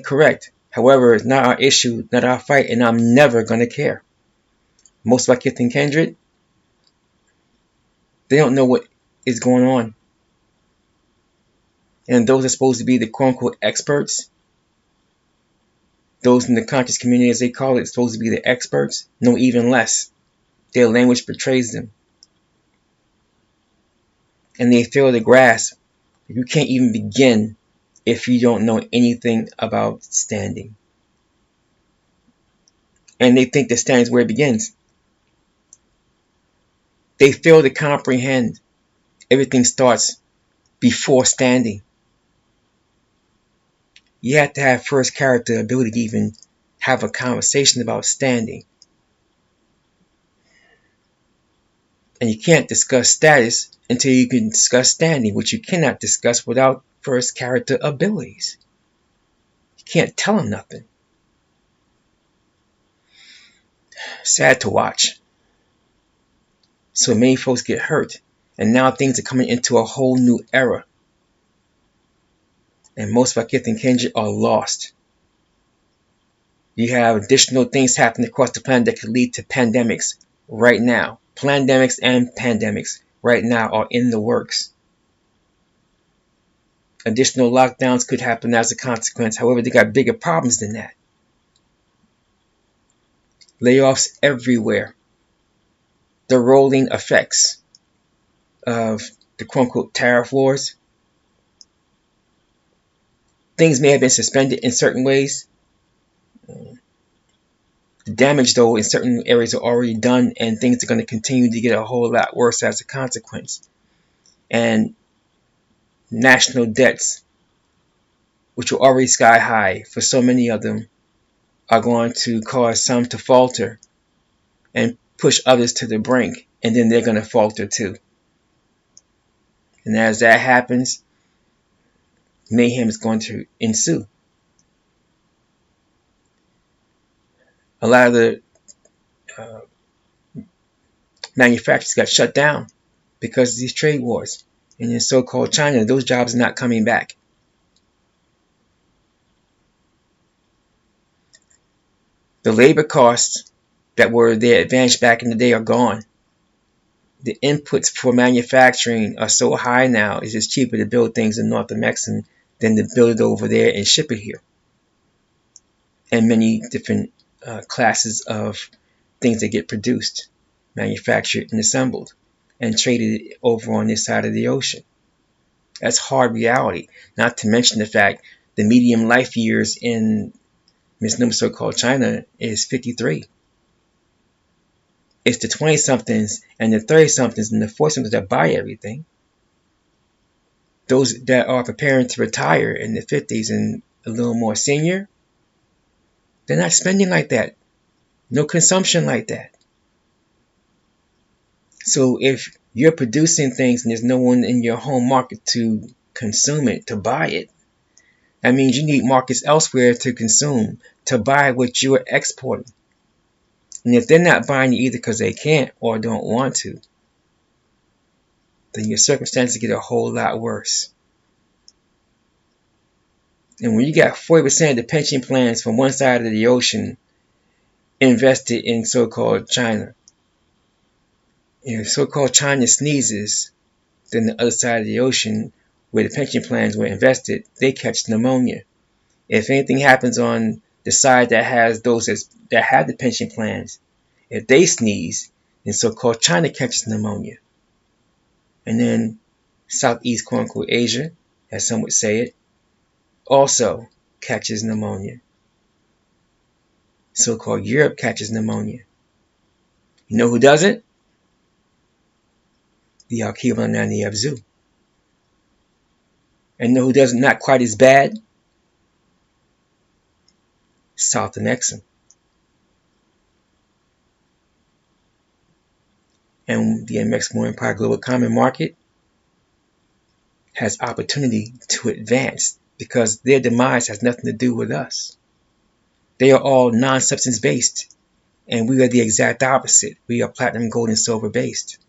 Correct. However, it's not our issue, not our fight, and I'm never going to care. Most of our kith and kindred, they don't know what is going on. And those are supposed to be the quote-unquote experts, those in the conscious community, as they call it, supposed to be the experts, know even less. Their language betrays them. And they fail to grasp you can't even begin if you don't know anything about standing. And they think that standing is where it begins. They fail to comprehend everything starts before standing. You have to have first character ability to even have a conversation about standing. And you can't discuss status until you can discuss standing, which you cannot discuss without first character abilities. You can't tell them nothing. Sad to watch. So many folks get hurt, and now things are coming into a whole new era. And most of our kith and kindred are lost. You have additional things happening across the planet that could lead to pandemics right now. Plandemics and pandemics right now are in the works. Additional lockdowns could happen as a consequence. However, they got bigger problems than that. Layoffs everywhere. The rolling effects of the quote-unquote tariff wars. Things may have been suspended in certain ways. The damage, though, in certain areas are already done, and things are going to continue to get a whole lot worse as a consequence. And national debts, which were already sky high for so many of them, are going to cause some to falter and push others to the brink, and then they're going to falter too. And as that happens, mayhem is going to ensue. A lot of the manufacturers got shut down because of these trade wars. And in so-called China, those jobs are not coming back. The labor costs that were their advantage back in the day are gone. The inputs for manufacturing are so high now, it's just cheaper to build things in North-Amexem than to build it over there and ship it here. And many different classes of things that get produced, manufactured and assembled, and traded over on this side of the ocean. That's hard reality. Not to mention the fact the median life years in misnomer so-called China is 53. It's the 20-somethings and the 30-somethings and the 40-somethings that buy everything. Those that are preparing to retire in the 50s and a little more senior, they're not spending like that. No consumption like that. So if you're producing things and there's no one in your home market to consume it, to buy it, that means you need markets elsewhere to consume, to buy what you're exporting. And if they're not buying it either because they can't or don't want to, then your circumstances get a whole lot worse. And when you got 40% of the pension plans from one side of the ocean invested in so-called China, if so-called China sneezes, then the other side of the ocean where the pension plans were invested, they catch pneumonia. If anything happens on the side that has those that have the pension plans, if they sneeze, then so-called China catches pneumonia. And then Southeast quote-unquote Asia, as some would say it, also catches pneumonia. So-called Europe catches pneumonia. You know who doesn't? The Alkebu-lan and the Ab.Zu. And know who does not quite as bad? South-Amexem. And the Amexem-Moor-Empire Global Common Market has opportunity to advance because their demise has nothing to do with us. They are all non-substance based, and we are the exact opposite. We are platinum, gold, and silver based.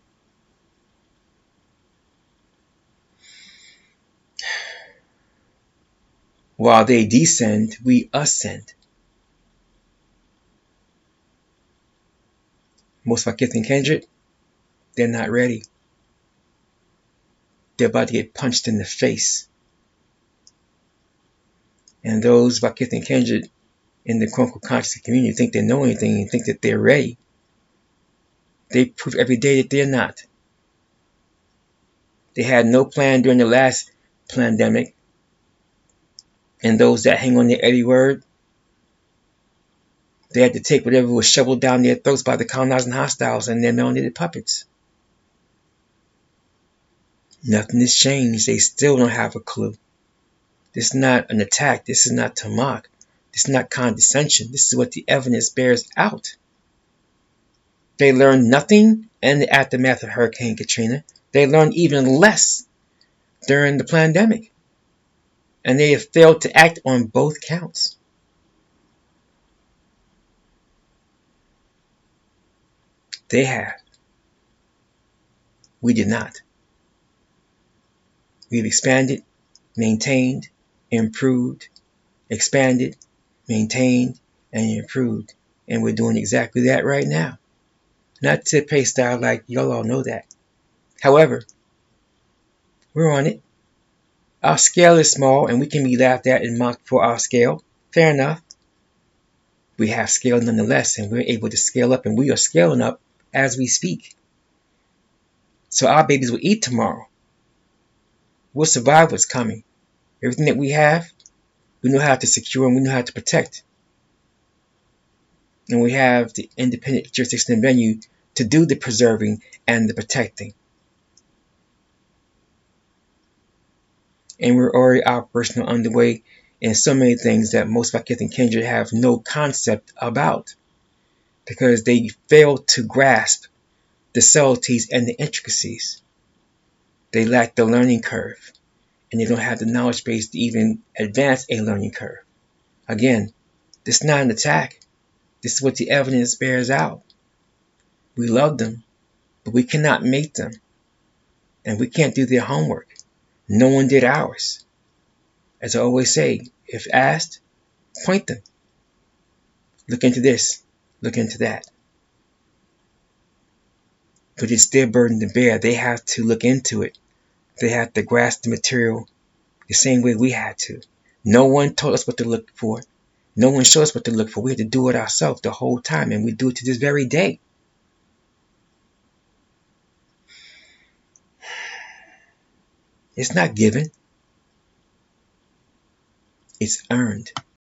While they descend, we ascend. Most of our kith and kindred, they're not ready. They're about to get punched in the face. And those of our kith and kindred in the quote-unquote conscious community think they know anything and think that they're ready. They prove every day that they're not. They had no plan during the last pandemic. And those that hang on their every word, they had to take whatever was shoveled down their throats by the colonizing hostiles and their melanated puppets. Nothing has changed. They still don't have a clue. This is not an attack. This is not to mock. This is not condescension. This is what the evidence bears out. They learned nothing in the aftermath of Hurricane Katrina. They learned even less during the pandemic. And they have failed to act on both counts. They have. We did not. We've expanded, maintained, improved, expanded, maintained, and improved. And we're doing exactly that right now. Not to pay style like y'all all know that. However, we're on it. Our scale is small and we can be laughed at and mocked for our scale. Fair enough. We have scale nonetheless and we're able to scale up and we are scaling up as we speak. So our babies will eat tomorrow. We'll survive what's coming. Everything that we have, we know how to secure and we know how to protect. And we have the independent jurisdiction and venue to do the preserving and the protecting. And we're already operational underway in so many things that most of our kith and kindred have no concept about because they fail to grasp the subtleties and the intricacies. They lack the learning curve and they don't have the knowledge base to even advance a learning curve. Again, this is not an attack. This is what the evidence bears out. We love them, but we cannot make them. And we can't do their homework. No one did ours. As I always say, if asked, point them. Look into this. Look into that. But it's their burden to bear. They have to look into it. They have to grasp the material the same way we had to. No one told us what to look for. No one showed us what to look for. We had to do it ourselves the whole time, and we do it to this very day. It's not given. It's earned.